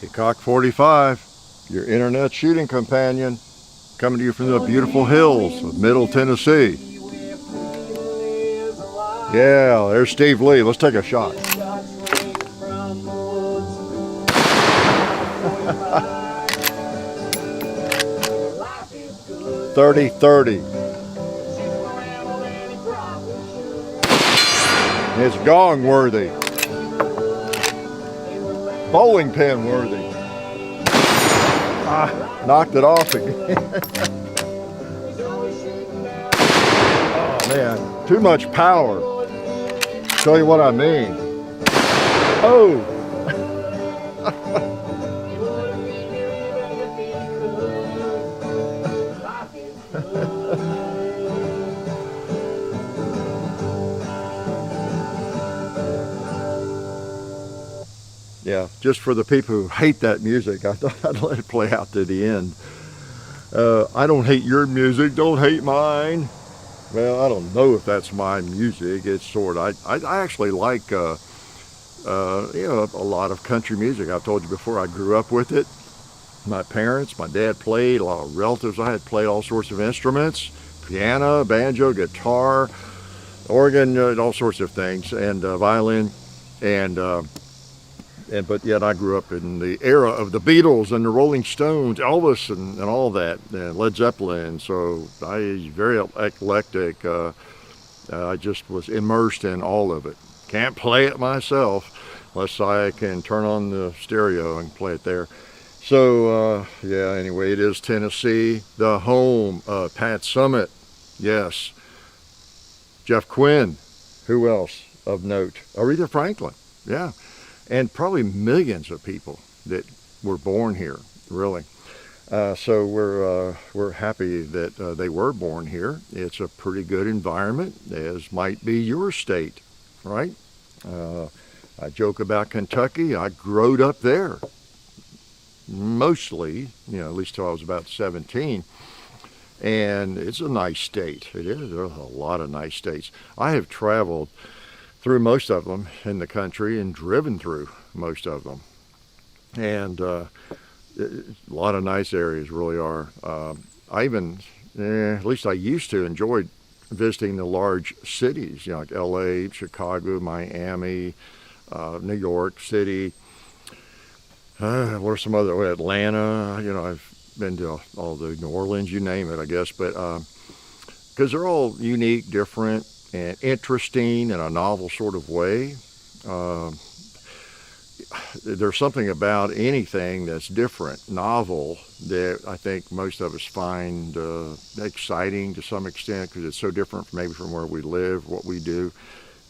Colt 45, your internet shooting companion, coming to you from the beautiful hills of Middle Tennessee. Yeah, there's Steve Lee. Let's take a shot. 30-30. It's gong worthy. Bowling pin worthy. Knocked it off again. Oh man, too much power. Show you what I mean. Oh. Yeah, just for the people who hate that music, I thought I'd let it play out to the end. I don't hate your music, don't hate mine. Well, I don't know if that's my music. It's sort of, I actually like, you know, a lot of country music. I've told you before, I grew up with it. My parents, my dad played, a lot of relatives I had played all sorts of instruments, piano, banjo, guitar, organ, all sorts of things, and violin, but yet I grew up in the era of the Beatles and the Rolling Stones, Elvis and all that, and Led Zeppelin. So I was very eclectic. I just was immersed in all of it. Can't play it myself unless I can turn on the stereo and play it there. So yeah, anyway, it is Tennessee, the home of Pat Summitt. Yes. Jeff Quinn. Who else of note? Aretha Franklin. Yeah. And probably millions of people that were born here, really. So we're happy that they were born here. It's a pretty good environment, as might be your state, right? I joke about Kentucky. I growed up there, mostly, you know, at least till I was about 17. And it's a nice state. It is. There's a lot of nice states. I have traveled through most of them in the country and driven through most of them. And a lot of nice areas really are. I even, at least I used to enjoy visiting the large cities, you know, like LA, Chicago, Miami, New York City. What are some other, Atlanta, you know, I've been to all the New Orleans, you name it, I guess. But because they're all unique, different, and interesting in a novel sort of way. There's something about anything that's different, novel, that I think most of us find exciting to some extent, because it's so different maybe from where we live, what we do.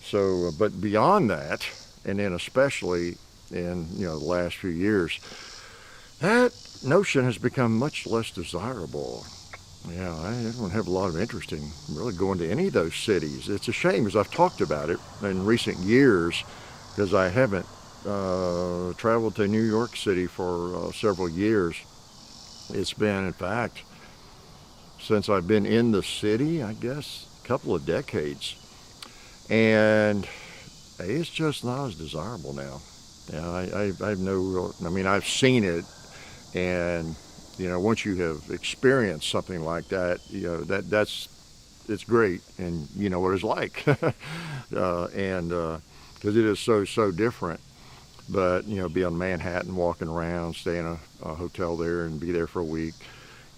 So, but beyond that, and then especially in, you know, the last few years, that notion has become much less desirable. Yeah, I don't have a lot of interest in really going to any of those cities. It's a shame, as I've talked about it in recent years, because I haven't traveled to New York City for several years. It's been, in fact, since I've been in the city, I guess, a couple of decades. And it's just not as desirable now. Yeah, I have no real, I mean, I've seen it, and you know, once you have experienced something like that, you know, it's great, and you know what it's like, and because it is so different. But you know, be on Manhattan, walking around, stay in a hotel there, and be there for a week.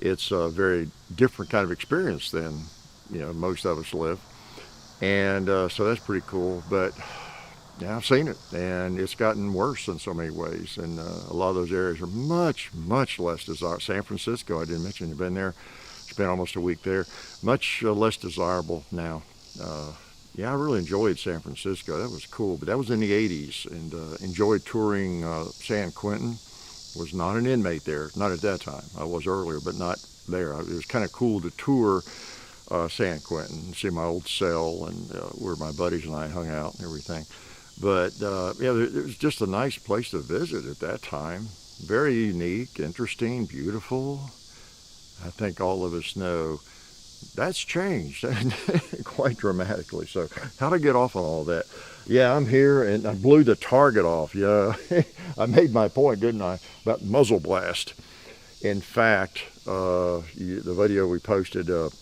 It's a very different kind of experience than, you know, most of us live, and so that's pretty cool. But yeah, I've seen it, and it's gotten worse in so many ways, and a lot of those areas are much less desirable. San Francisco, I didn't mention, you've been there, spent almost a week there, much less desirable now. Yeah, I really enjoyed San Francisco. That was cool, but that was in the 80s, and enjoyed touring San Quentin. Was not an inmate there, not at that time. I was earlier, but not there. It was kind of cool to tour San Quentin, see my old cell, and where my buddies and I hung out and everything. But yeah, it was just a nice place to visit at that time. Very unique, interesting, beautiful. I think all of us know that's changed quite dramatically. So how to get off on all that? Yeah, I'm here, and I blew the target off. Yeah, I made my point, didn't I, about muzzle blast. In fact, the video we posted of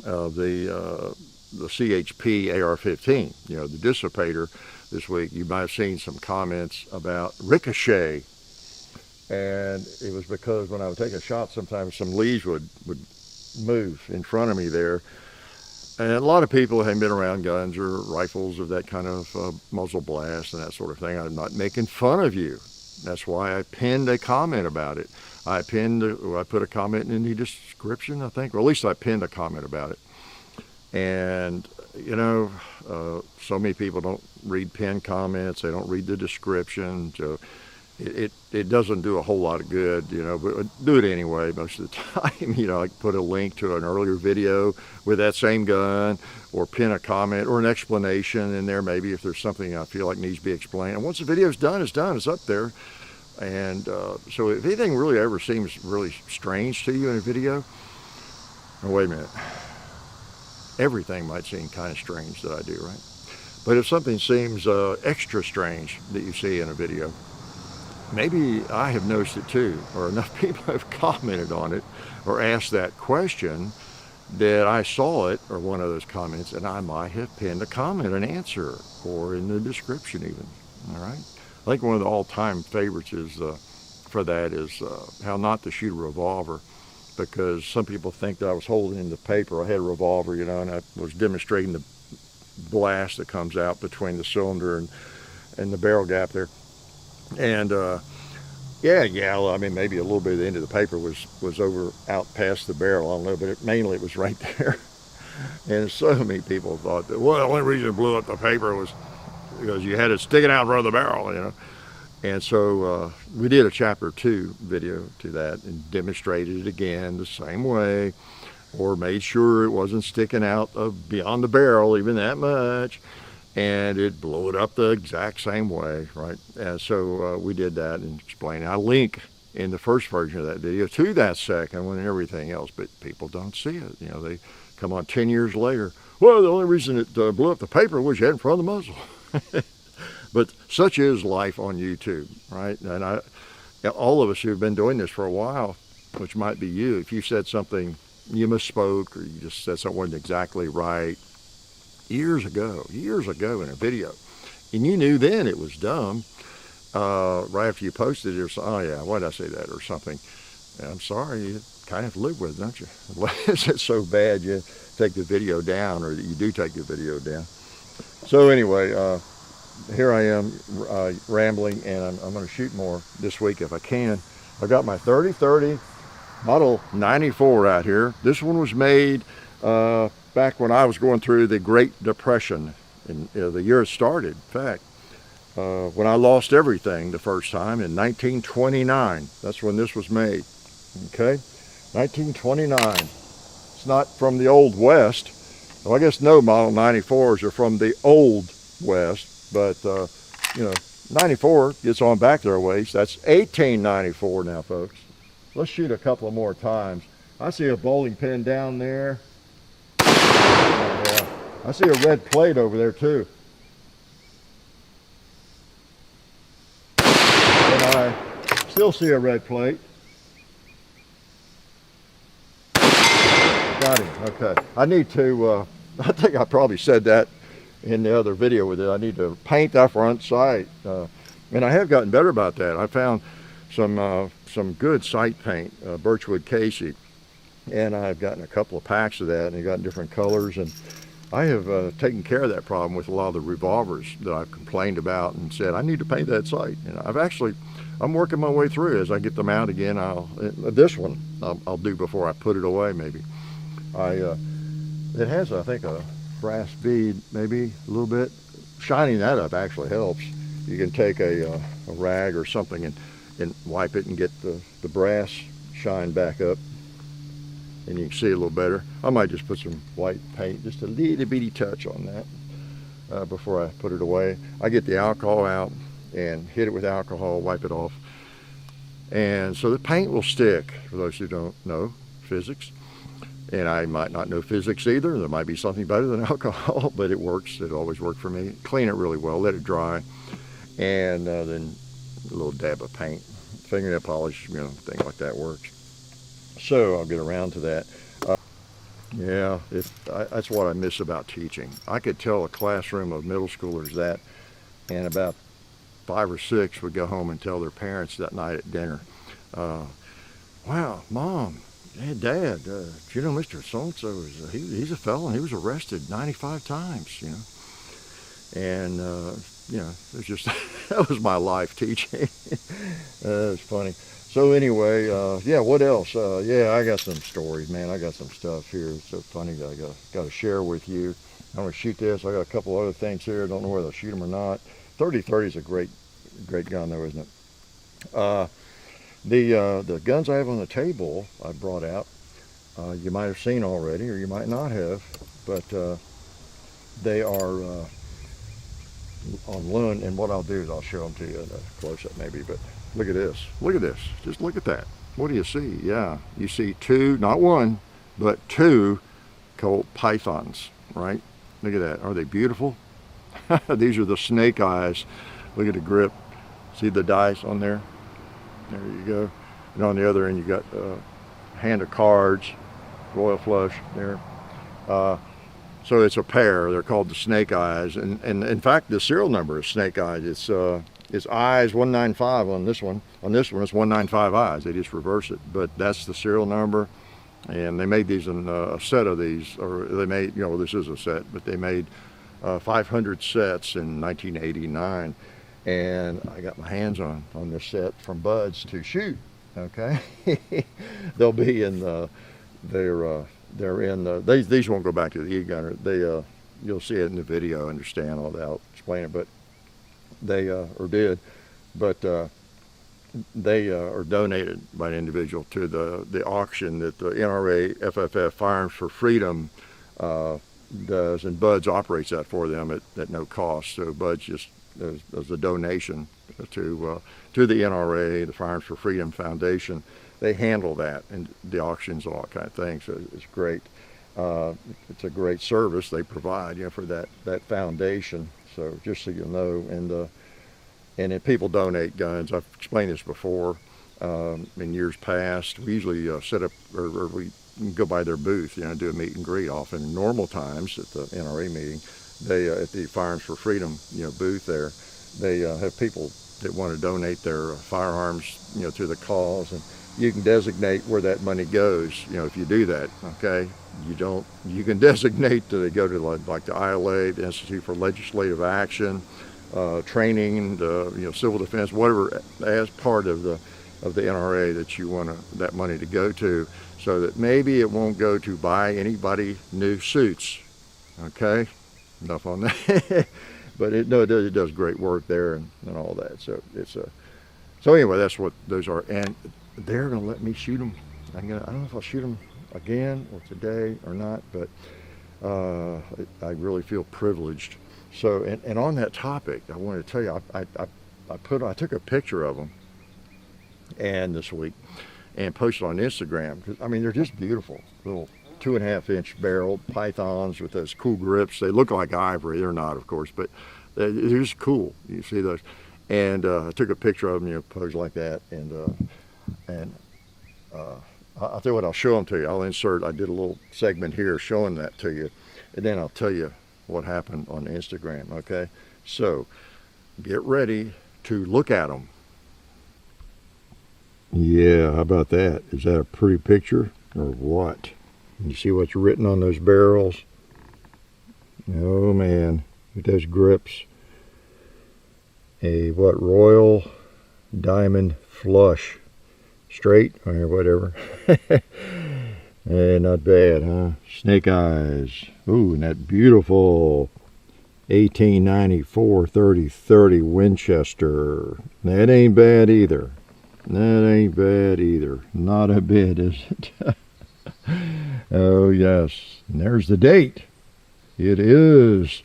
the CHP AR-15, you know, the dissipator this week, you might have seen some comments about ricochet. And it was because when I would take a shot, sometimes some leaves would move in front of me there. And a lot of people haven't been around guns or rifles of that kind of muzzle blast and that sort of thing. I'm not making fun of you. That's why I pinned a comment about it. I put a comment in the description, I think, or at least I pinned a comment about it. And, you know, so many people don't read pinned comments. They don't read the description. So it doesn't do a whole lot of good, you know, but do it anyway most of the time. You know, I put a link to an earlier video with that same gun, or pin a comment or an explanation in there, maybe if there's something I feel like needs to be explained. And once the video's done, it's done, it's up there. And so if anything really ever seems really strange to you in a video, oh, wait a minute, everything might seem kind of strange that I do, right? But if something seems extra strange that you see in a video, maybe I have noticed it too, or enough people have commented on it or asked that question that I saw it, or one of those comments, and I might have pinned a comment, an answer, or in the description even, all right? I think one of the all-time favorites is for that is how not to shoot a revolver, because some people think that I was holding in the paper. I had a revolver, you know, and I was demonstrating the blast that comes out between the cylinder and the barrel gap there. And yeah, I mean, maybe a little bit of the end of the paper was out past the barrel. I don't know, but mainly it was right there. And so many people thought that, well, the only reason it blew up the paper was because you had it sticking out in front of the barrel, you know. And so we did a chapter 2 video to that and demonstrated it again the same way, or made sure it wasn't sticking out beyond the barrel even that much, and it blew it up the exact same way, right? And so we did that and explained. I link in the first version of that video to that second one and everything else, but people don't see it. You know, they come on 10 years later, well, the only reason it blew up the paper was you had it in front of the muzzle. But such is life on YouTube, right? And all of us who've been doing this for a while, which might be you, if you said something, you misspoke, or you just said something wasn't exactly right years ago in a video, and you knew then it was dumb, right after you posted it, or oh yeah, why did I say that, or something. And I'm sorry, you kind of have to live with it, don't you? Unless it's so bad you take the video down, or that you do take the video down. So anyway, here I am rambling, and I'm going to shoot more this week if I can. I've got my 30-30 Model 94 out here. This one was made back when I was going through the Great Depression, in the year it started, in fact. When I lost everything the first time in 1929. That's when this was made, okay? 1929. It's not from the Old West. Well, I guess no Model 94s are from the Old West. But, you know, 94 gets on back there a ways. That's 1894 now, folks. Let's shoot a couple of more times. I see a bowling pin down there. Yeah. I see a red plate over there, too. And I still see a red plate. Got him. Okay. I need to, I think I probably said that in the other video with it. I need to paint that front sight, and I have gotten better about that. I found some good sight paint, Birchwood Casey, and I've gotten a couple of packs of that, and they've got different colors, and I have taken care of that problem with a lot of the revolvers that I've complained about and said I need to paint that sight. And I'm working my way through. As I get them out again, this one I'll do before I put it away, maybe. It has, I think, a brass bead, maybe a little bit. Shining that up actually helps. You can take a rag or something and wipe it and get the brass shine back up, and you can see it a little better. I might just put some white paint, just a little bitty touch on that before I put it away. I get the alcohol out and hit it with alcohol, wipe it off, and so the paint will stick, for those who don't know physics. And I might not know physics either. There might be something better than alcohol, but it works. It always worked for me. Clean it really well, let it dry, and then a little dab of paint, fingernail polish, thing like that works. So I'll get around to that. Yeah, that's what I miss about teaching. I could tell a classroom of middle schoolers that, and about 5 or 6 would go home and tell their parents that night at dinner, wow, Mom, hey, Dad, you know Mr. So-and-so, he's a felon. He was arrested 95 times, And, it was just, that was my life teaching. It was funny. So anyway, yeah, what else? Yeah, I got some stories, man. I got some stuff here. It's so funny that I got to share with you. I'm going to shoot this. I got a couple other things here. I don't know whether I'll shoot them or not. 30-30 is a great gun, though, isn't it? The guns I have on the table, I brought out. You might have seen already, or you might not have, but they are on loan. And what I'll do is I'll show them to you in a close-up, maybe. But look at this. Look at this. Just look at that. What do you see? Yeah, you see 2, not 1, but 2 Colt Pythons, right? Look at that. Are they beautiful? These are the Snake Eyes. Look at the grip. See the dice on there? There you go. And on the other end, you got a hand of cards, royal flush there. So it's a pair. They're called the Snake Eyes. And in fact, the serial number is Snake Eyes. It's Eyes 195 on this one. On this one, it's 195 Eyes. They just reverse it. But that's the serial number. And they made these in a set of these, or they made, this is a set, but they made 500 sets in 1989. And I got my hands on this set from buds to shoot. Okay, they'll be in they're in these won't go back to the e-gunner. You'll see it in the video, understand all that. I'll explain it, but they they are donated by an individual to the auction that the NRA FFF Firearms for Freedom does, and Buds operates that for them at no cost. So Buds just as a donation to the NRA, the Firearms for Freedom Foundation. They handle that and the auctions and all that kind of thing. So it's great. It's a great service they provide, for that foundation. So just so you know, and if people donate guns, I've explained this before. In years past, we usually set up or we go by their booth, do a meet and greet. Often in normal times at the NRA meeting, they at the Firearms for Freedom booth there, they have people that want to donate their firearms to the cause, and you can designate where that money goes. If you do that, okay, you can designate that they go to like the ILA, the Institute for Legislative Action, training, civil defense, whatever, as part of the NRA that you want that money to go to, so that maybe it won't go to buy anybody new suits. Okay, enough on that. But it does great work there and all that. So so anyway, that's what those are, and they're gonna let me shoot them. I don't know if I'll shoot them again or today or not, but I really feel privileged. So and on that topic, I wanted to tell you, I took a picture of them and this week and posted on Instagram, because they're just beautiful little 2.5-inch barrel pythons with those cool grips. They look like ivory. They're not, of course, but they're just cool. You see those, and I took a picture of them, posed like that, and I'll tell you what, I'll show them to you. I did a little segment here showing that to you, and then I'll tell you what happened on Instagram. Okay, so get ready to look at them. Yeah, how about that? Is that a pretty picture or what? You see what's written on those barrels? Oh man, with those grips. A Royal Diamond Flush. Straight or whatever. Not bad, huh? Snake Eyes. Ooh, and that beautiful 1894 30-30 Winchester. That ain't bad either. Not a bit, is it? Oh yes, and there's the date. It is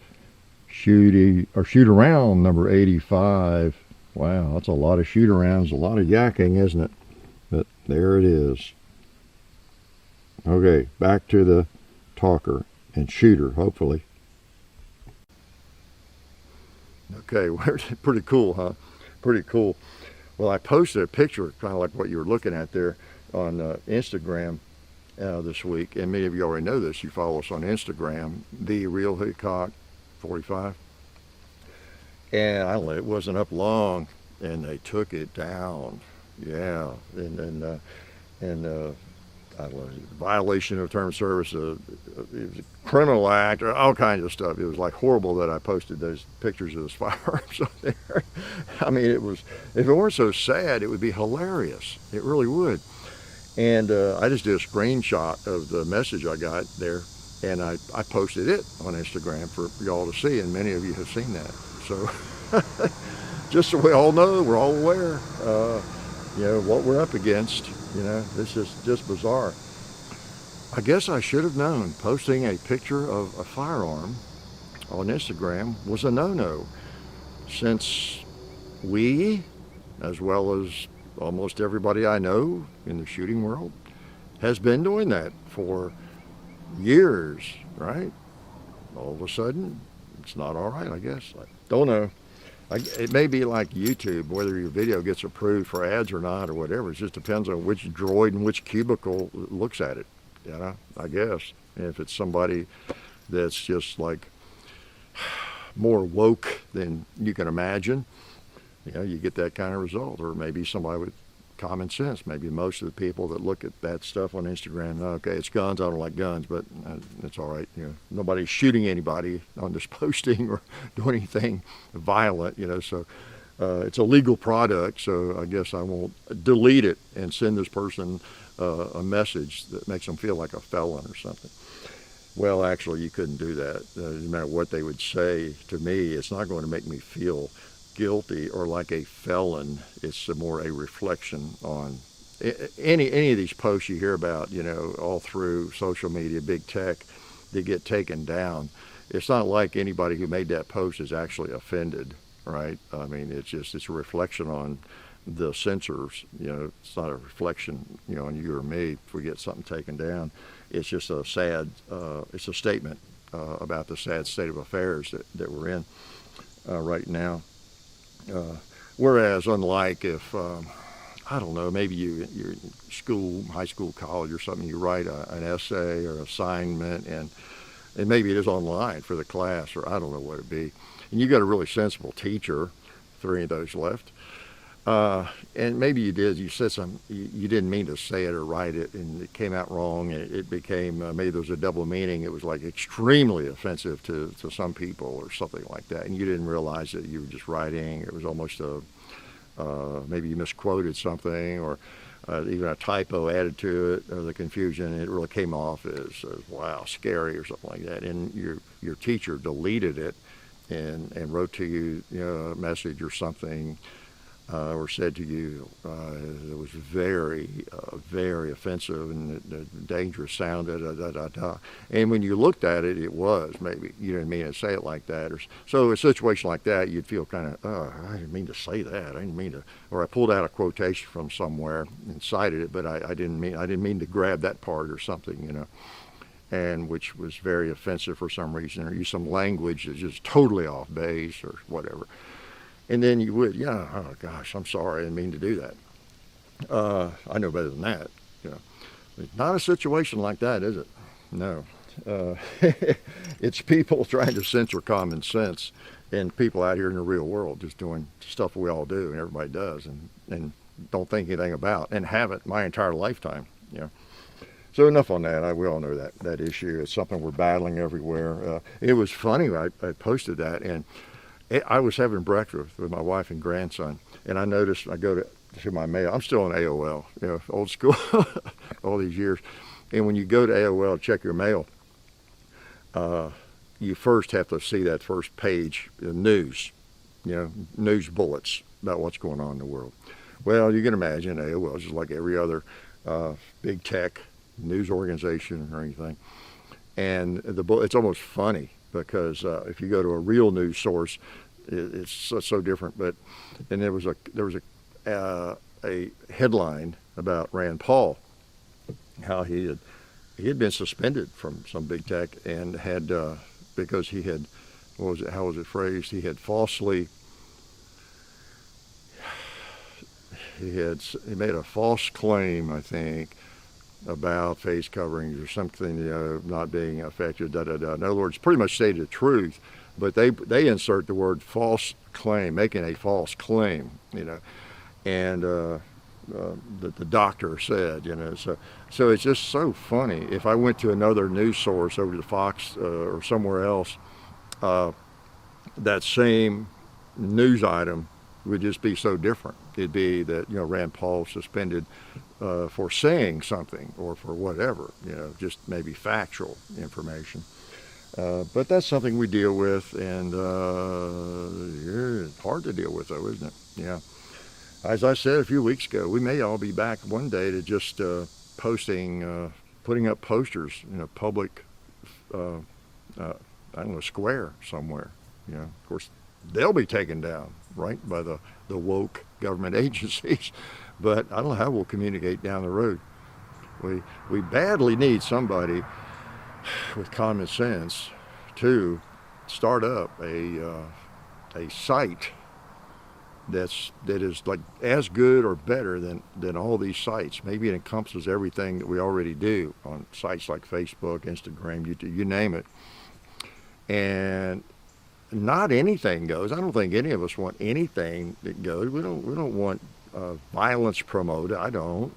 shoot-around number 85. Wow, that's a lot of shoot-arounds, a lot of yakking, isn't it? But there it is. Okay, back to the talker and shooter, hopefully. Okay, pretty cool, huh? Pretty cool. Well, I posted a picture, kind of like what you were looking at there, on Instagram this week, and many of you already know this. You follow us on Instagram, The Real Hickok 45. And I don't know, it wasn't up long, and they took it down. Yeah, and I don't know, violation of term of service, it was a criminal act, or all kinds of stuff. It was like horrible that I posted those pictures of those firearms up there. I mean, it was, if it weren't so sad, it would be hilarious. It really would. And I just did a screenshot of the message I got there, and I posted it on Instagram for y'all to see, and many of you have seen that. So just so we all know, we're all aware, what we're up against. This is just bizarre. I guess I should have known posting a picture of a firearm on Instagram was a no-no, since we, as well as almost everybody I know in the shooting world, has been doing that for years, right? All of a sudden, it's not all right, I guess. I don't know. It may be like YouTube, whether your video gets approved for ads or not or whatever. It just depends on which droid and which cubicle looks at it, I guess. And if it's somebody that's just like more woke than you can imagine, you get that kind of result. Or maybe somebody with common sense. Maybe most of the people that look at that stuff on Instagram, okay, it's guns, I don't like guns, but it's all right. Nobody's shooting anybody on this posting or doing anything violent, so it's a legal product, so I guess I won't delete it and send this person a message that makes them feel like a felon or something. Well, actually, you couldn't do that. No matter what they would say to me, it's not going to make me feel guilty or like a felon. It's more a reflection on any of these posts you hear about, all through social media, big tech, that get taken down. It's not like anybody who made that post is actually offended, right? I mean, it's a reflection on the censors. It's not a reflection, on you or me if we get something taken down. It's just a sad, it's a statement about the sad state of affairs that we're in right now. Whereas, unlike if, I don't know, maybe you're in school, high school, college or something, you write an essay or assignment, and maybe it is online for the class, or I don't know what it'd be, and you got a really sensible teacher, 3 of those left, and maybe you said something, you didn't mean to say it or write it, and it came out wrong, and it became, maybe there was a double meaning, it was like extremely offensive to some people or something like that, and you didn't realize that you were just writing. It was almost maybe you misquoted something, or even a typo added to it, or the confusion, it really came off as wow, scary or something like that, and your teacher deleted it and wrote to you, a message or something, or said to you, it was very, very offensive and dangerous sounded, and when you looked at it, it was, maybe you didn't mean to say it like that, or so a situation like that, you'd feel kind of, I didn't mean to say that, I didn't mean to, or I pulled out a quotation from somewhere and cited it, but I didn't mean to grab that part or something, and which was very offensive for some reason, or use some language that's just totally off base or whatever. And then you would, oh gosh, I'm sorry, I didn't mean to do that. I know better than that. It's not a situation like that, is it? No. It's people trying to censor common sense, and people out here in the real world just doing stuff we all do and everybody does, and don't think anything about, and haven't my entire lifetime. So enough on that. We all know that issue. It's something we're battling everywhere. It was funny. I posted that, and I was having breakfast with my wife and grandson, and I noticed, I go to my mail. I'm still on AOL, old school, all these years. And when you go to AOL to check your mail, you first have to see that first page, the news, news bullets about what's going on in the world. Well, you can imagine AOL is just like every other big tech news organization or anything. And it's almost funny, because if you go to a real news source, it's so different. And there was a headline about Rand Paul, how he he had been suspended from some big tech and had, because he had, how was it phrased? He had falsely, he made a false claim, I think, about face coverings or something, not being effective, In other words, pretty much stated the truth, but they insert the word false claim, making a false claim, and the doctor said, so it's just so funny. If I went to another news source, over to Fox or somewhere else, that same news item would just be so different. It'd be that, Rand Paul suspended for saying something or for whatever, just maybe factual information. But that's something we deal with, and it's hard to deal with, though, isn't it? Yeah. As I said a few weeks ago, we may all be back one day to just putting up posters in a public, square somewhere. Of course, they'll be taken down, right, by the woke government agencies. But I don't know how we'll communicate down the road. We badly need somebody with common sense to start up a site that is like as good or better than all these sites. Maybe it encompasses everything that we already do on sites like Facebook, Instagram, YouTube, you name it. And not anything goes. I don't think any of us want anything that goes. We don't want violence promoted. I don't.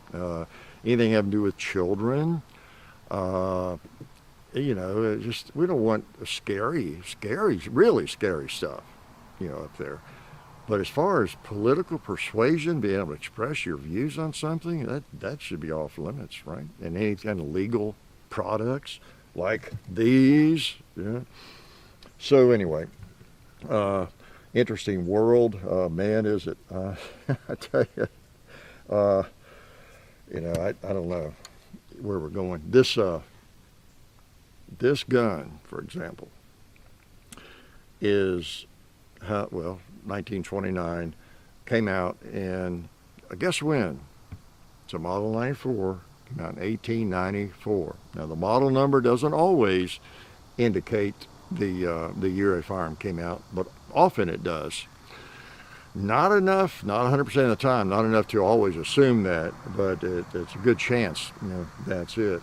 Anything having to do with children. Just we don't want scary, really scary stuff, up there. But as far as political persuasion, being able to express your views on something, that should be off limits, right? And any kind of legal products like these. Yeah. So anyway, interesting world, man, is it? I tell you, I don't know where we're going. This gun, for example, is 1929, came out in, guess when? It's a Model 94, came out in 1894. Now the model number doesn't always indicate the year a firearm came out, but often it does. Not enough, not 100% of the time, not enough to always assume that, but it's a good chance, that's it.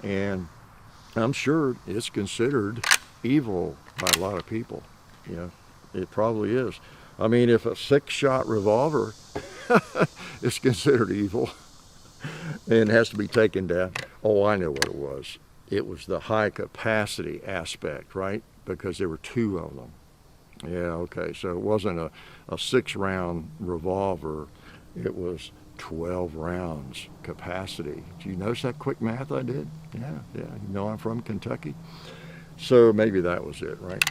And I'm sure it's considered evil by a lot of people. It probably is. I mean, if a 6-shot revolver is considered evil and has to be taken down, oh, I know what it was. It was the high capacity aspect, right? Because there were 2 of them. Yeah, okay. So it wasn't a 6-round revolver. It was 12 rounds capacity. Did you notice that quick math I did? Yeah. I'm from Kentucky. So maybe that was it, right?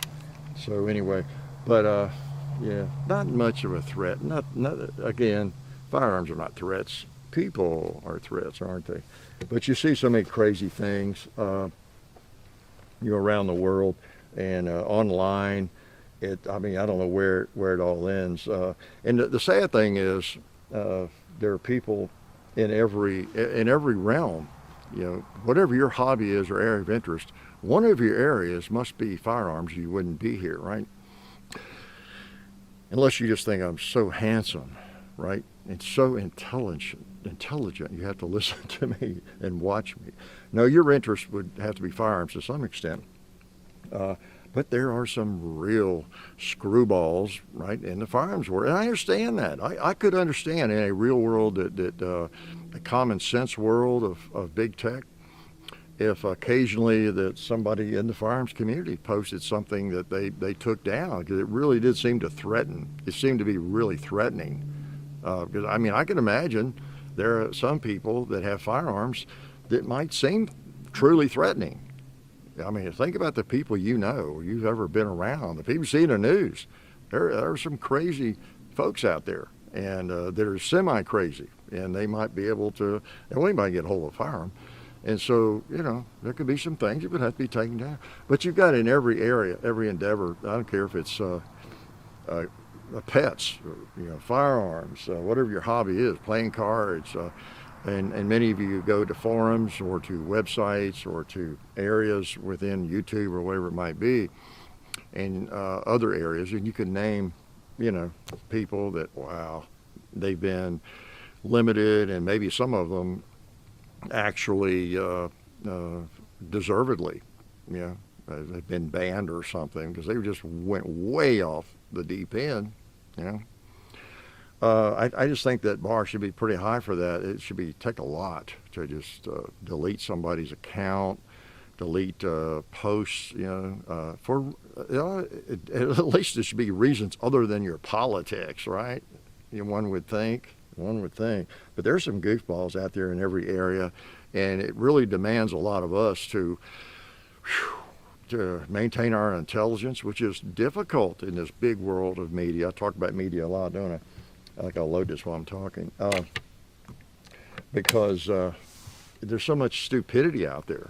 So anyway, but not much of a threat. Not again, firearms are not threats. People are threats, aren't they? But you see so many crazy things, around the world and online. I don't know where it all ends. And the sad thing is, there are people in every realm. Whatever your hobby is or area of interest, one of your areas must be firearms. You wouldn't be here, right? Unless you just think I'm so handsome, right? And so intelligent. You have to listen to me and watch me. No, your interest would have to be firearms to some extent. But there are some real screwballs, right, in the firearms world. And I understand that. I could understand in a real world, a common sense world of big tech, if occasionally that somebody in the firearms community posted something that they took down, because it really did seem to threaten. It seemed to be really threatening. Because, I can imagine there are some people that have firearms that might seem truly threatening. Think about the people you've ever been around, the people you see in the news. There are some crazy folks out there, and that are semi-crazy, and they might be able to, anybody get a hold of a firearm. And so, there could be some things that would have to be taken down. But you've got in every area, every endeavor, I don't care if it's pets, firearms, whatever your hobby is, playing cards, and many of you go to forums or to websites or to areas within YouTube or whatever it might be, and other areas, and you can name, you know, people that, wow, they've been limited, and maybe some of them actually deservedly, you know, they've been banned or something because they just went way off the deep end, you know. I just think that bar should be pretty high for that. It should be take a lot to just delete somebody's account, delete posts, you know, for at least there should be reasons other than your politics, right? You know, one would think. But there's some goofballs out there in every area, and it really demands a lot of us to maintain our intelligence, which is difficult in this big world of media. I talk about media a lot, don't I? I think I'll load this while I'm talking. Because there's so much stupidity out there,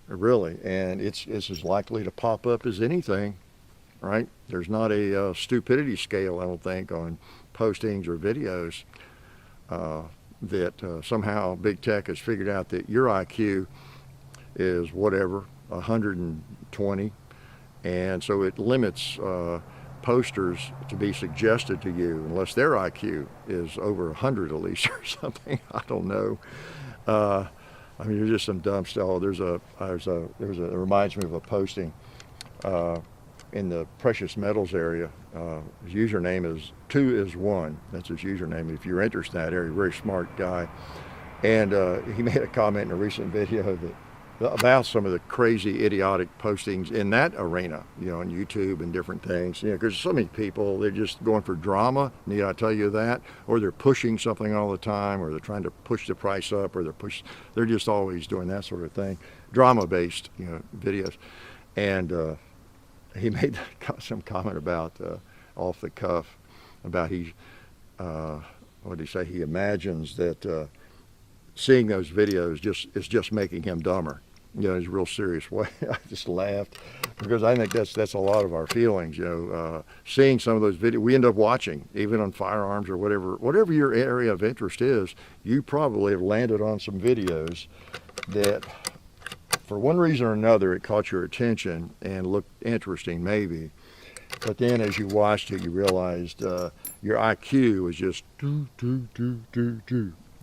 really, and it's as likely to pop up as anything, right? There's not a stupidity scale, I don't think, on postings or videos that somehow big tech has figured out that your IQ is whatever, 120, and so it limits posters to be suggested to you unless their IQ is over 100 at least or something. I don't know. I mean, there's just some dumb stuff. Oh, it reminds me of a posting in the precious metals area. His username is 2is1. That's his username. If you're interested in that area, very smart guy. And he made a comment in a recent video about some of the crazy, idiotic postings in that arena, you know, on YouTube and different things. You know, because so many people, they're just going for drama. Need I tell you that? Or they're pushing something all the time, or they're trying to push the price up, or they're just always doing that sort of thing, drama-based, you know, videos. And he made some comment about off the cuff about what did he say? He imagines that seeing those videos is just making him dumber. You know, in a real serious way. I just laughed because I think that's a lot of our feelings. You know, seeing some of those videos, we end up watching, even on Firearms or whatever your area of interest is. You probably have landed on some videos that, for one reason or another, it caught your attention and looked interesting, maybe. But then, as you watched it, you realized your IQ was just do.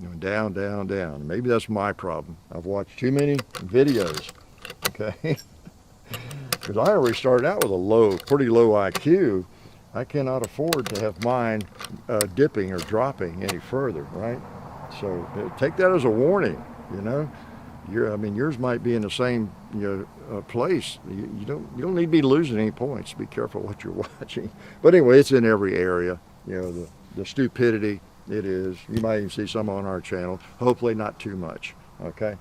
You know, down, down, down. Maybe that's my problem. I've watched too many videos, okay? Because I already started out with a pretty low IQ. I cannot afford to have mine dipping or dropping any further, right? So take that as a warning, you know? Yours might be in the same place. You don't need to be losing any points. Be careful what you're watching. But anyway, it's in every area. You know, the stupidity. It is. You might even see some on our channel. Hopefully not too much. Okay.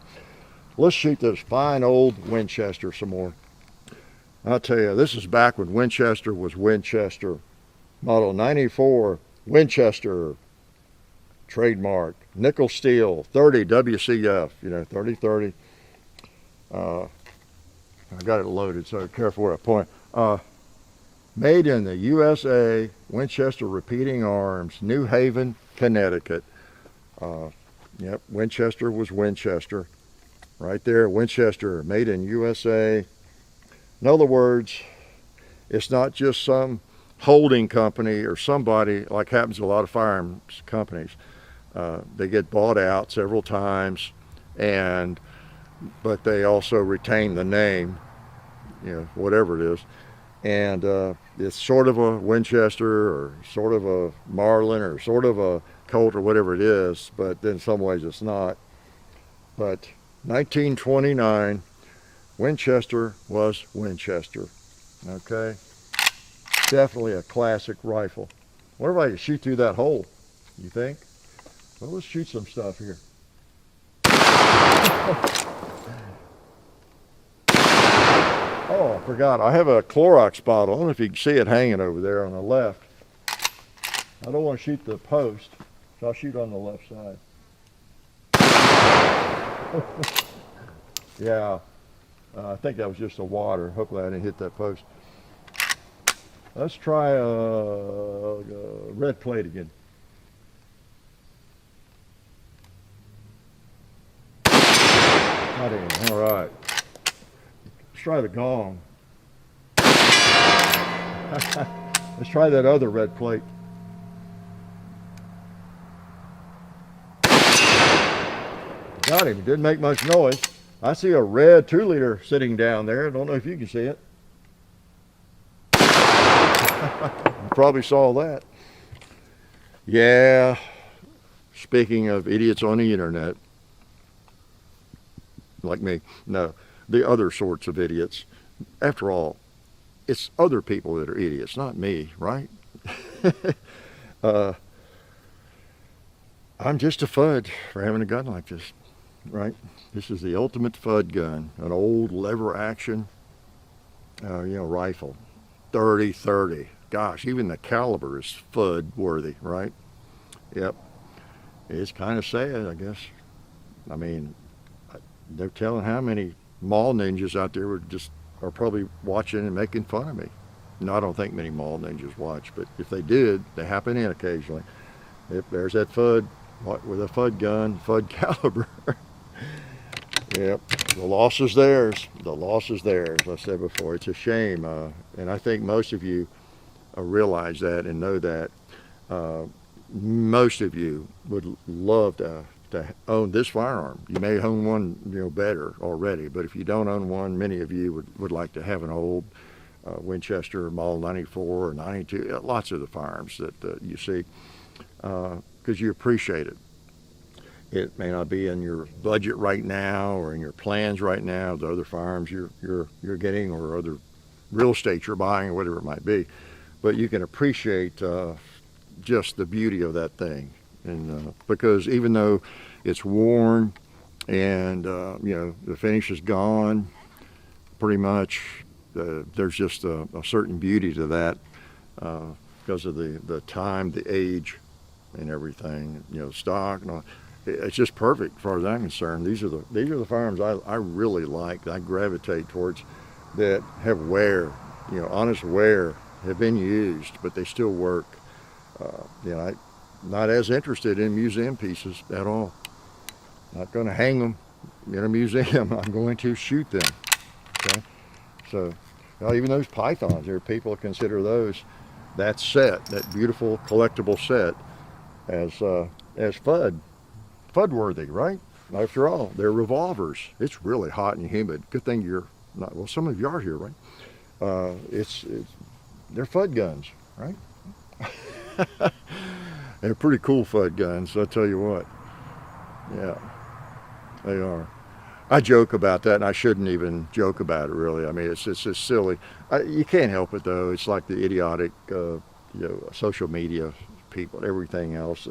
Let's shoot this fine old Winchester some more. I'll tell you, this is back when Winchester was Winchester. Model 94 Winchester. Trademark. Nickel steel. 30 WCF. You know, 30-30. I got it loaded, so careful where I point. Made in the USA. Winchester Repeating Arms. New Haven, Connecticut. Yep, Winchester was Winchester. Right there, Winchester, made in USA. In other words, it's not just some holding company or somebody, like happens to a lot of firearms companies. They get bought out several times, but they also retain the name, you know, whatever it is. And it's sort of a Winchester or sort of a Marlin or sort of a Colt or whatever it is, but in some ways it's not. But 1929, Winchester was Winchester. Okay? Definitely a classic rifle. Wonder if I could shoot through that hole, you think? Well, let's shoot some stuff here. Oh, I forgot. I have a Clorox bottle. I don't know if you can see it hanging over there on the left. I don't want to shoot the post, so I'll shoot on the left side. Yeah, I think that was just the water. Hopefully I didn't hit that post. Let's try a red plate again. Not even. All right. Let's try the gong. Let's try that other red plate. Got him. Didn't make much noise. I see a red 2-liter sitting down there. I don't know if you can see it. You probably saw that. Yeah. Speaking of idiots on the internet, like me, no, the other sorts of idiots. After all, it's other people that are idiots, not me, right? I'm just a FUD for having a gun like this, right? This is the ultimate FUD gun, an old lever action, rifle, 30-30. Gosh, even the caliber is FUD worthy, right? Yep. It's kind of sad, I guess. I mean, they're telling how many mall ninjas out there are probably watching and making fun of me. No, I don't think many mall ninjas watch, but if they did, they happen in occasionally. If there's that FUD with a FUD gun, FUD caliber. Yep, the loss is theirs. The loss is theirs. As I said before, it's a shame, and I think most of you realize that and know that. Most of you would love to own this firearm. You may own one, better already, but if you don't own one, many of you would like to have an old Winchester Model 94 or 92. Lots of the firearms that you see, because you appreciate it. It may not be in your budget right now or in your plans right now. The other firearms you're getting or other real estate you're buying or whatever it might be, but you can appreciate just the beauty of that thing. And because even though it's worn and the finish is gone pretty much, there's just a certain beauty to that because of the time, the age, and everything. Stock and all. It's just perfect as far as I'm concerned. These are the firearms I really like. I gravitate towards that have wear, honest wear, have been used, but they still work. I'm not as interested in museum pieces at all. Not going to hang them in a museum. I'm going to shoot them. Okay, so even those pythons, there are people that consider that beautiful collectible set, as FUD worthy, right? After all, they're revolvers. It's really hot and humid. Good thing you're not. Well, some of you are here, right? They're FUD guns, right? They're pretty cool FUD guns, I'll tell you what. Yeah, they are. I joke about that, and I shouldn't even joke about it, really. I mean, it's just silly. You can't help it, though. It's like the idiotic, social media people, everything else.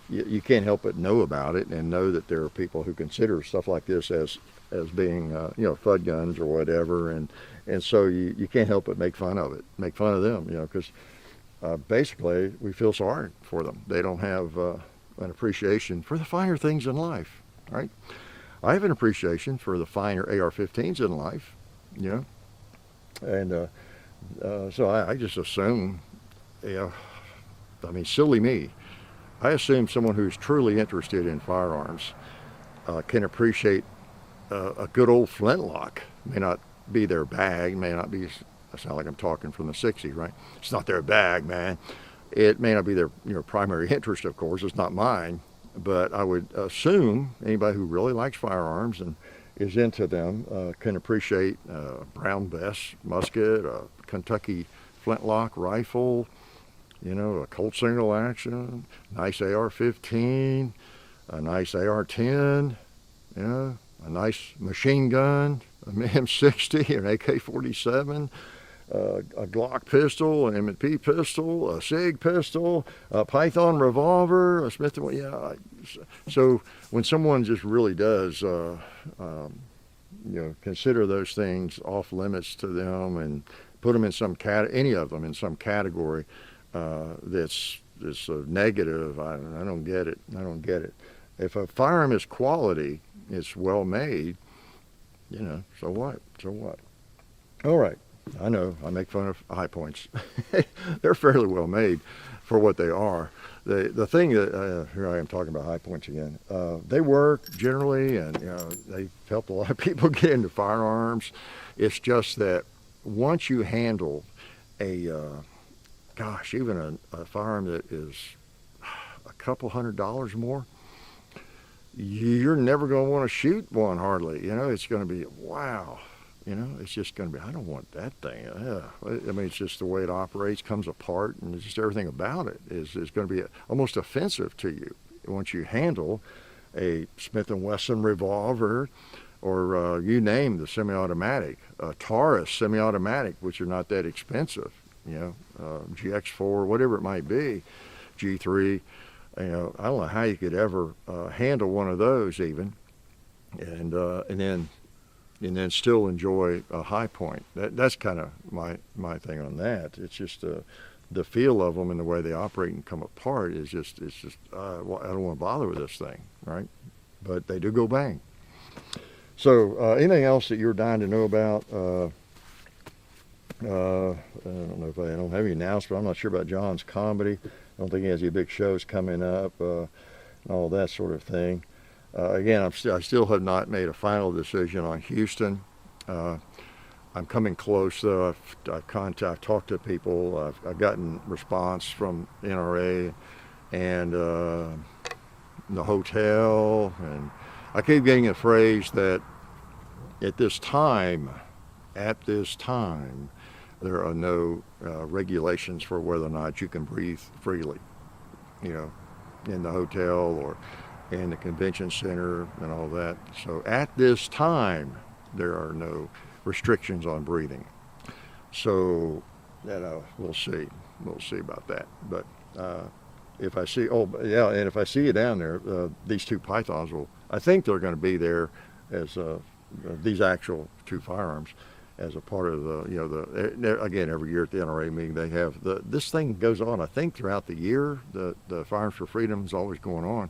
You can't help but know about it and know that there are people who consider stuff like this as being, FUD guns or whatever, and so you can't help but make fun of it, make fun of them, because basically we feel sorry for them. They don't have an appreciation for the finer things in life, right? I have an appreciation for the finer AR-15s in life, and so I just assume, silly me. I assume someone who's truly interested in firearms can appreciate a good old flintlock. May not be their bag, may not be, I sound like I'm talking from the 60s, right? It's not their bag, man. It may not be their primary interest, of course. It's not mine. But I would assume anybody who really likes firearms and is into them can appreciate Brown Bess musket, a Kentucky flintlock rifle, a Colt single action, nice AR-15, a nice AR-10, a nice machine gun, an M60, an AK-47, a Glock pistol, an M&P pistol, a SIG pistol, a Python revolver, a Smith & Wesson. So when someone just really does, consider those things off limits to them and put them in any of them in some category that's negative, I don't get it. I don't get it. If a firearm is quality, it's well made, so what? So what? All right. I know I make fun of high points. They're fairly well made for what they are. the thing that here I am talking about high points again. They work generally, and they've helped a lot of people get into firearms. It's just that once you handle a gosh, even a firearm that is a couple $100 more, you're never going to want to shoot one hardly. It's going to be, wow. It's just going to be, I don't want that thing. I mean, it's just the way it operates, comes apart, and it's just everything about it is going to be almost offensive to you once you handle a Smith & Wesson revolver, or you name the semi-automatic, Taurus semi-automatic, which are not that expensive, GX4, whatever it might be, G3. I don't know how you could ever handle one of those even, and then still enjoy a high point. That's kind of my thing on that. It's just the feel of them and the way they operate and come apart is just I don't want to bother with this thing, right? But they do go bang. So anything else that you're dying to know about? I don't know if I don't have any announcement. I'm not sure about John's comedy. I don't think he has any big shows coming up, and all that sort of thing. Again, I still have not made a final decision on Houston. I'm coming close, though. I've talked to people. I've gotten response from NRA and the hotel, and I keep getting a phrase that at this time, there are no regulations for whether or not you can breathe freely, in the hotel or in the convention center and all that. So at this time, there are no restrictions on breathing. So, we'll see. We'll see about that. But if I see, and if I see you down there, these two pythons I think they're going to be there as these actual two firearms as a part of again, every year at the NRA meeting, they have this thing goes on, I think, throughout the year. The Firearms for Freedom is always going on.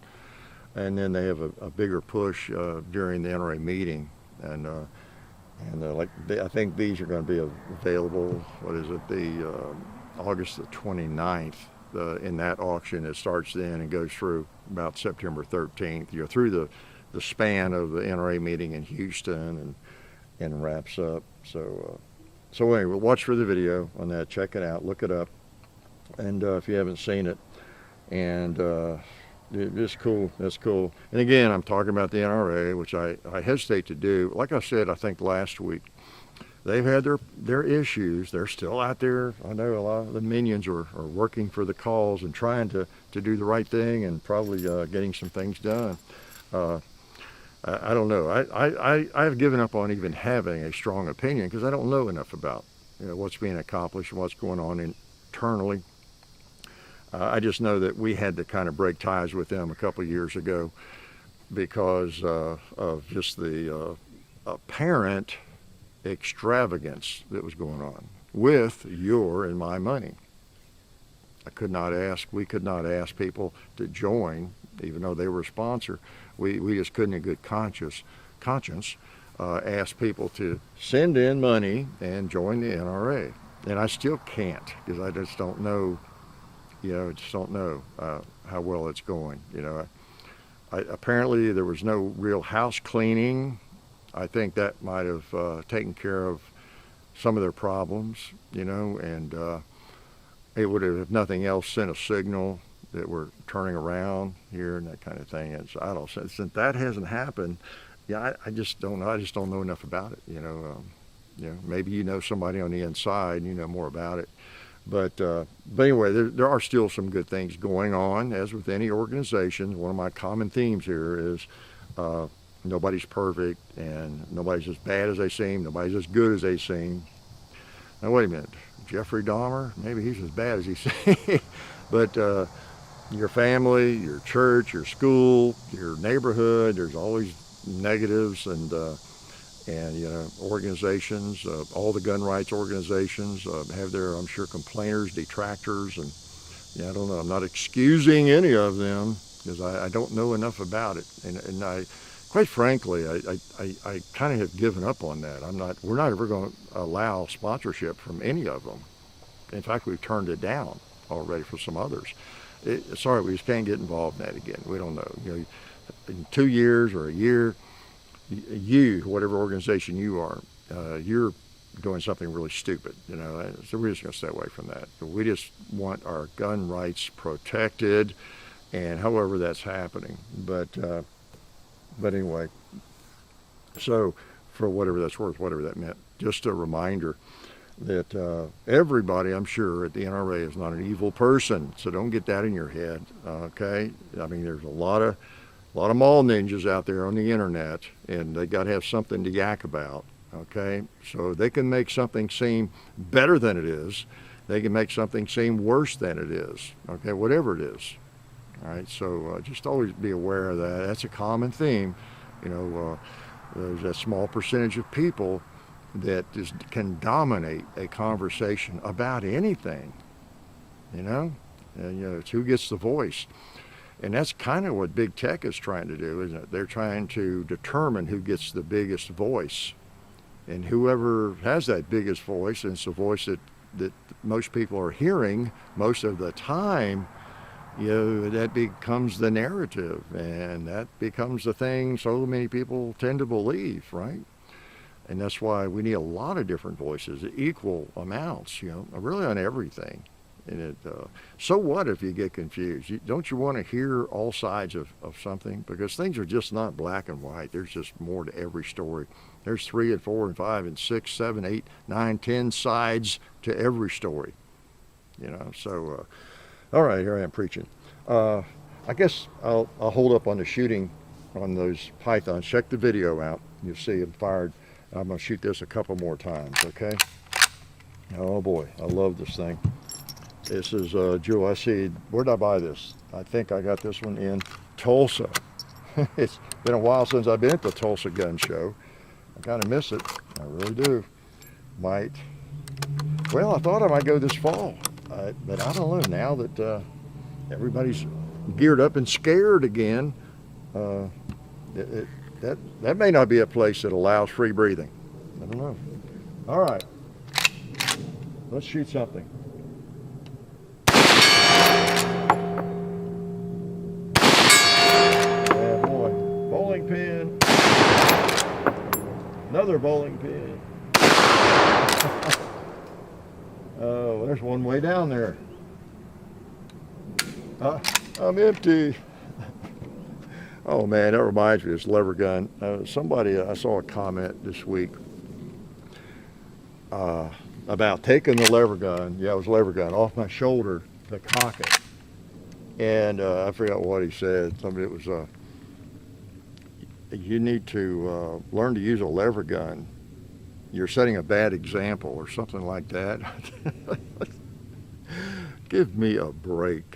And then they have a bigger push during the NRA meeting, and I think these are going to be available. What is it? The August the 29th. In that auction, it starts then and goes through about September 13th. You're through the span of the NRA meeting in Houston and wraps up. So anyway, watch for the video on that. Check it out. Look it up. And if you haven't seen it, and it's cool. That's cool. And again, I'm talking about the NRA, which I hesitate to do. Like I said, I think last week, they've had their issues. They're still out there. I know a lot of the minions are working for the cause and trying to do the right thing and probably getting some things done. I don't know. I've given up on even having a strong opinion because I don't know enough about what's being accomplished and what's going on internally. I just know that we had to kind of break ties with them a couple of years ago because of just the apparent extravagance that was going on with your and my money. We could not ask people to join, even though they were a sponsor. We just couldn't in good conscience ask people to send in money and join the NRA. And I still can't because I just don't know. How well it's going. Apparently there was no real house cleaning. I think that might have taken care of some of their problems, and it would have, if nothing else, sent a signal that we're turning around here and that kind of thing. And so I don't know, since that hasn't happened, I just don't know. I just don't know enough about it. Maybe somebody on the inside, more about it. But anyway, there are still some good things going on, as with any organization. One of my common themes here is nobody's perfect, and nobody's as bad as they seem, nobody's as good as they seem. Now, wait a minute. Jeffrey Dahmer, maybe he's as bad as he seems. But your family, your church, your school, your neighborhood, there's always negatives and organizations, all the gun rights organizations have their, I'm sure, complainers, detractors, and I don't know. I'm not excusing any of them because I don't know enough about it, and I, quite frankly, I kind of have given up on that. We're not ever going to allow sponsorship from any of them. In fact, we've turned it down already for some others. sorry, we just can't get involved in that again. We don't know. You know, in 2 years or a year, you, whatever organization you are, you're doing something really stupid, you know. So we're just going to stay away from that. We just want our gun rights protected, and however that's happening. But anyway, so for whatever that's worth, whatever that meant, just a reminder that everybody, I'm sure, at the NRA is not an evil person. So don't get that in your head, okay? I mean, there's a lot of mall ninjas out there on the internet, and they got to have something to yak about, okay? So they can make something seem better than it is. They can make something seem worse than it is, okay? Whatever it is, all right? So just always be aware of that. That's a common theme. You know, there's a small percentage of people that can dominate a conversation about anything, you know? And, you know, it's who gets the voice. And that's kind of what big tech is trying to do, isn't it? They're trying to determine who gets the biggest voice. And whoever has that biggest voice, and it's the voice that most people are hearing most of the time, you know, that becomes the narrative, and that becomes the thing so many people tend to believe, right? And that's why we need a lot of different voices, equal amounts, you know, really on everything. And so what if you get confused? Don't you want to hear all sides of something? Because things are just not black and white. There's just more to every story. There's 3 and 4 and 5 and 6, 7, 8, 9, 10 sides to every story. You know, so, all right, here I am preaching. I guess I'll hold up on the shooting on those pythons. Check the video out. You'll see them fired. I'm going to shoot this a couple more times, okay? Oh boy, I love this thing. This is Jewel. I see, where did I buy this? I think I got this one in Tulsa. It's been a while since I've been at the Tulsa gun show. I kind of miss it. I really do. Well, I thought I might go this fall, but I don't know. Now that everybody's geared up and scared again, that may not be a place that allows free breathing. I don't know. All right, let's shoot something. Yeah, boy, bowling pin. Another bowling pin. Oh, there's one way down there. I'm empty. Oh man, that reminds me of this lever gun. I saw a comment this week about taking the lever gun, yeah, it was a lever gun, off my shoulder to cock it. And I forgot what he said. It was, you need to learn to use a lever gun. You're setting a bad example or something like that. Give me a break.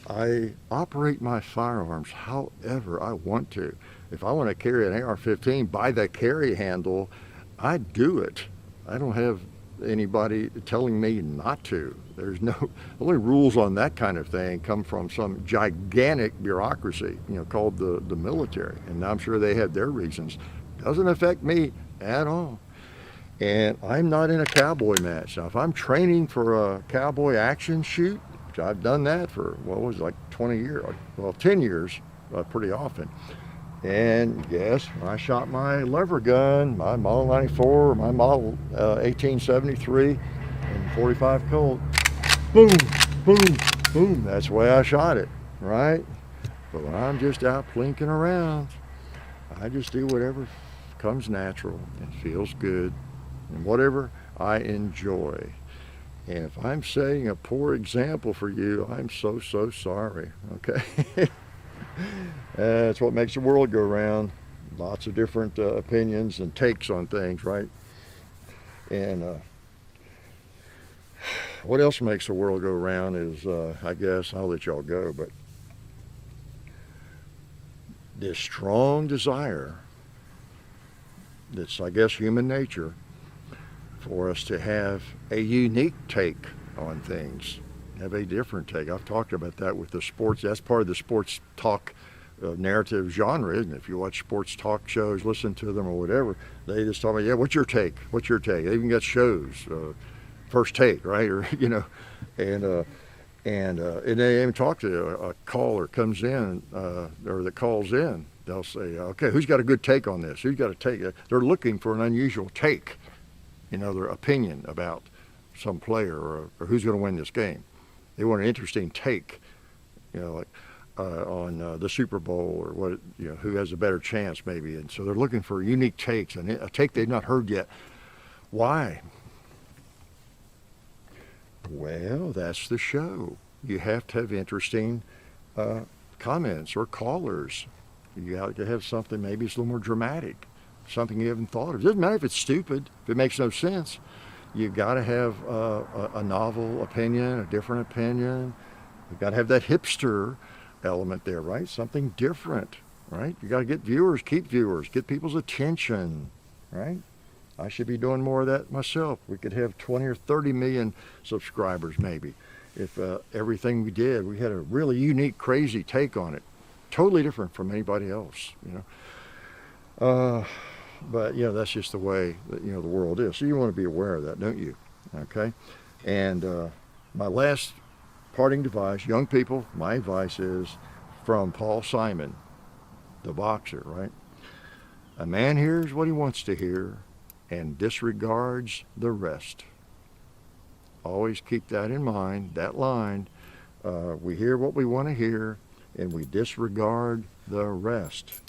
I operate my firearms however I want to. If I want to carry an AR-15 by the carry handle, I do it. I don't have anybody telling me not to. There's no, only rules on that kind of thing come from some gigantic bureaucracy, you know, called the military. And I'm sure they have their reasons. Doesn't affect me at all. And I'm not in a cowboy match. Now, if I'm training for a cowboy action shoot, which I've done that for, what was it, like 20 years, well, 10 years, pretty often. And yes, I shot my lever gun, my Model 94, my Model 1873, and 45 Colt. Boom, boom, boom. That's the way I shot it, right? But when I'm just out plinking around, I just do whatever comes natural and feels good and whatever I enjoy. And if I'm setting a poor example for you, I'm so sorry, okay? That's what makes the world go round. Lots of different opinions and takes on things, right? And what else makes the world go round is, I guess, I'll let y'all go, but this strong desire that's, I guess, human nature, for us to have a unique take on things, have a different take. I've talked about that with the sports. That's part of the sports talk narrative genre, isn't it? If you watch sports talk shows, listen to them or whatever, they just talk about, yeah, what's your take? What's your take? They even got shows, first take, right? Or, you know, And they even talk to a caller comes in, or that calls in. They'll say, okay, who's got a good take on this? Who's got a take? They're looking for an unusual take, their opinion about some player or who's going to win this game. They want an interesting take, like on the Super Bowl or what, who has a better chance maybe. And so they're looking for unique takes, and a take they've not heard yet. Why? Well, that's the show. You have to have interesting comments or callers. You have to have something, maybe it's a little more dramatic, something you haven't thought of. It doesn't matter if it's stupid, if it makes no sense. You've got to have a novel opinion, a different opinion. You've got to have that hipster element there, right? Something different, right? You got to get viewers, keep viewers, get people's attention, right? I should be doing more of that myself. We could have 20 or 30 million subscribers maybe if everything we did, we had a really unique, crazy take on it. Totally different from anybody else, But, that's just the way that, the world is. So you want to be aware of that, don't you? Okay? And my last parting advice, young people, my advice is from Paul Simon, the boxer, right? A man hears what he wants to hear and disregards the rest. Always keep that in mind, that line. We hear what we want to hear and we disregard the rest.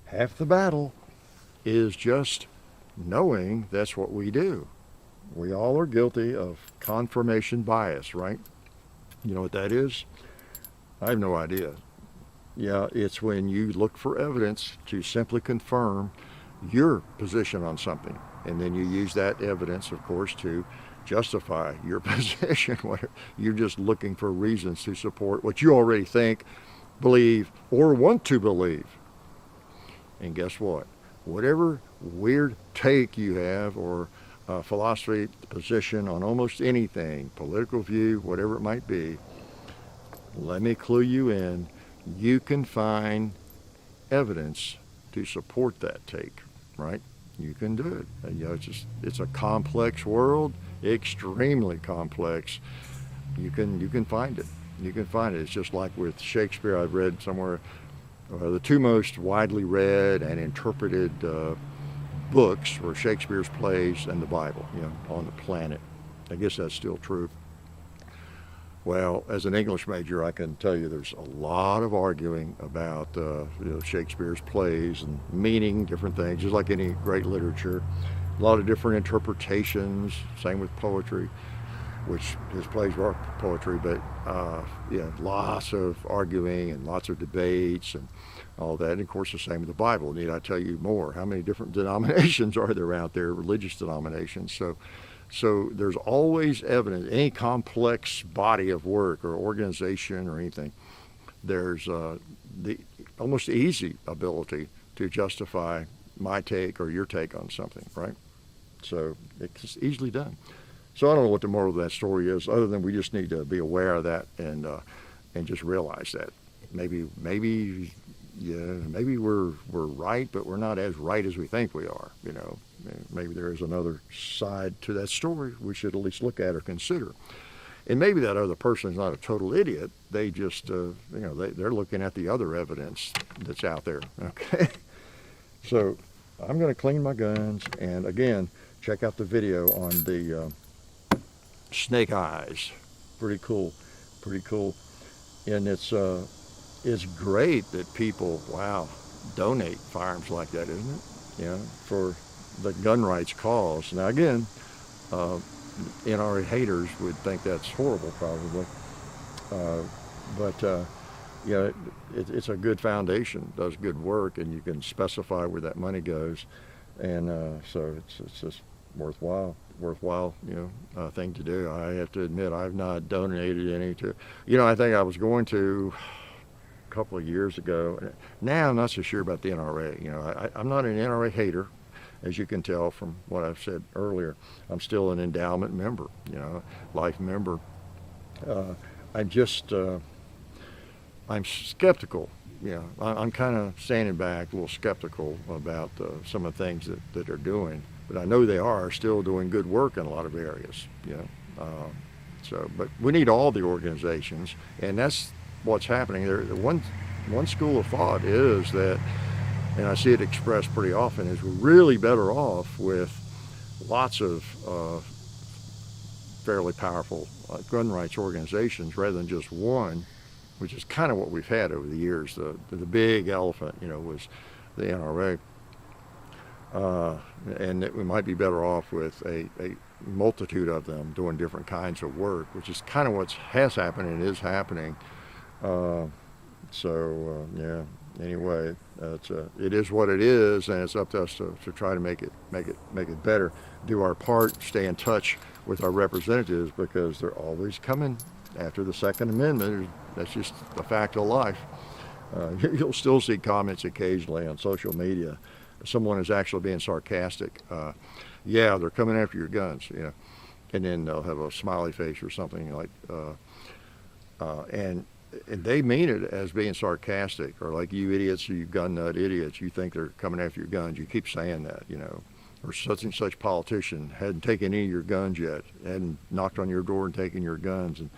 Half the battle is just knowing that's what we do. We all are guilty of confirmation bias, right? You know what that is? I have no idea. Yeah, it's when you look for evidence to simply confirm your position on something. And then you use that evidence, of course, to justify your position. You're just looking for reasons to support what you already think, believe, or want to believe. And guess what? Whatever weird take you have or philosophy, position on almost anything, political view, whatever it might be, let me clue you in. You can find evidence to support that take, right? You can do it. It's a complex world, extremely complex. You can find it. You can find it. It's just like with Shakespeare. I've read somewhere the two most widely read and interpreted books were Shakespeare's plays and the Bible, on the planet. I guess that's still true. Well, as an English major, I can tell you there's a lot of arguing about Shakespeare's plays and meaning different things, just like any great literature. A lot of different interpretations, same with poetry, which his plays were poetry, but lots of arguing and lots of debates and all that. And of course, the same with the Bible. Need I tell you more? How many different denominations are there out there, religious denominations? So there's always evidence, any complex body of work or organization or anything, there's the almost easy ability to justify my take or your take on something, right? So it's easily done. So I don't know what the moral of that story is, other than we just need to be aware of that and just realize that maybe we're right, but we're not as right as we think we are. Maybe there is another side to that story we should at least look at or consider. And maybe that other person is not a total idiot. They just they're looking at the other evidence that's out there. Okay. So I'm going to clean my guns, and again, check out the video on the Snake Eyes. Pretty cool. And it's great that people, donate firearms like that, isn't it? For the gun rights cause. Now again, NRA haters would think that's horrible probably. But it's a good foundation, does good work, and you can specify where that money goes. And so it's just worthwhile thing to do. I have to admit, I've not donated any to, I think I was going to a couple of years ago. Now I'm not so sure about the NRA. I'm not an NRA hater, as you can tell from what I've said earlier. I'm still an endowment member, life member. I'm skeptical. I'm kind of standing back, a little skeptical about some of the things that they're doing. But I know they are still doing good work in a lot of areas. So, but we need all the organizations, and that's what's happening there. One school of thought is that, and I see it expressed pretty often, is we're really better off with lots of fairly powerful gun rights organizations rather than just one, which is kind of what we've had over the years. The big elephant, was the NRA. And that we might be better off with a multitude of them doing different kinds of work, which is kind of what has happened and is happening. Yeah. Anyway, it is what it is, and it's up to us to try to make it better. Do our part, stay in touch with our representatives, because they're always coming after the Second Amendment. That's just a fact of life. You'll still see comments occasionally on social media. Someone is actually being sarcastic. Yeah, they're coming after your guns, and then they'll have a smiley face or something like, and they mean it as being sarcastic, or like, you idiots, you gun nut idiots, you think they're coming after your guns. You keep saying that, or such and such politician hadn't taken any of your guns yet, hadn't knocked on your door and taken your guns, and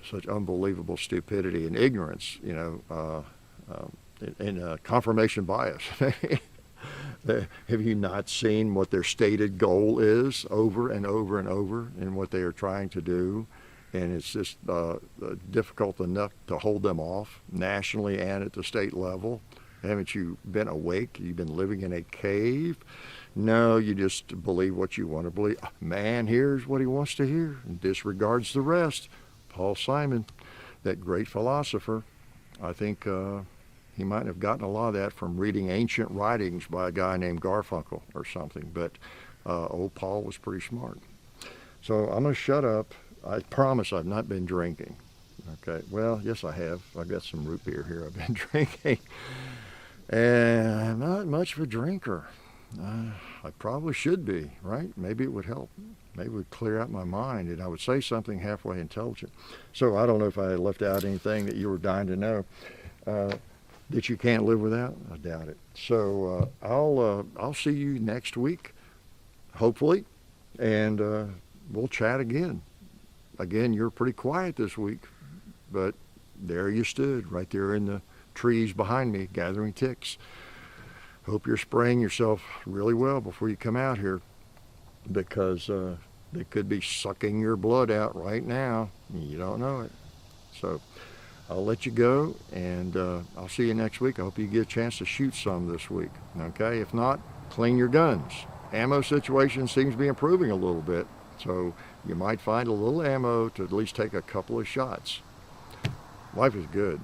such unbelievable stupidity and ignorance, and confirmation bias. Have you not seen what their stated goal is over and over and over, and what they are trying to do? And it's just difficult enough to hold them off nationally and at the state level. Haven't you been awake? You've been living in a cave? No, you just believe what you want to believe. Man hears what he wants to hear and disregards the rest. Paul Simon, that great philosopher, I think he might have gotten a lot of that from reading ancient writings by a guy named Garfunkel or something. But old Paul was pretty smart. So I'm going to shut up. I promise I've not been drinking. Okay, well, yes I have. I've got some root beer here I've been drinking. And I'm not much of a drinker. I probably should be, right? Maybe it would help. Maybe it would clear out my mind, and I would say something halfway intelligent. So I don't know if I left out anything that you were dying to know that you can't live without. I doubt it. So I'll see you next week, hopefully, and we'll chat again. Again, you're pretty quiet this week, but there you stood, right there in the trees behind me, gathering ticks. Hope you're spraying yourself really well before you come out here, because they could be sucking your blood out right now. You don't know it. So I'll let you go, and I'll see you next week. I hope you get a chance to shoot some this week. Okay? If not, clean your guns. Ammo situation seems to be improving a little bit, so you might find a little ammo to at least take a couple of shots. Life is good.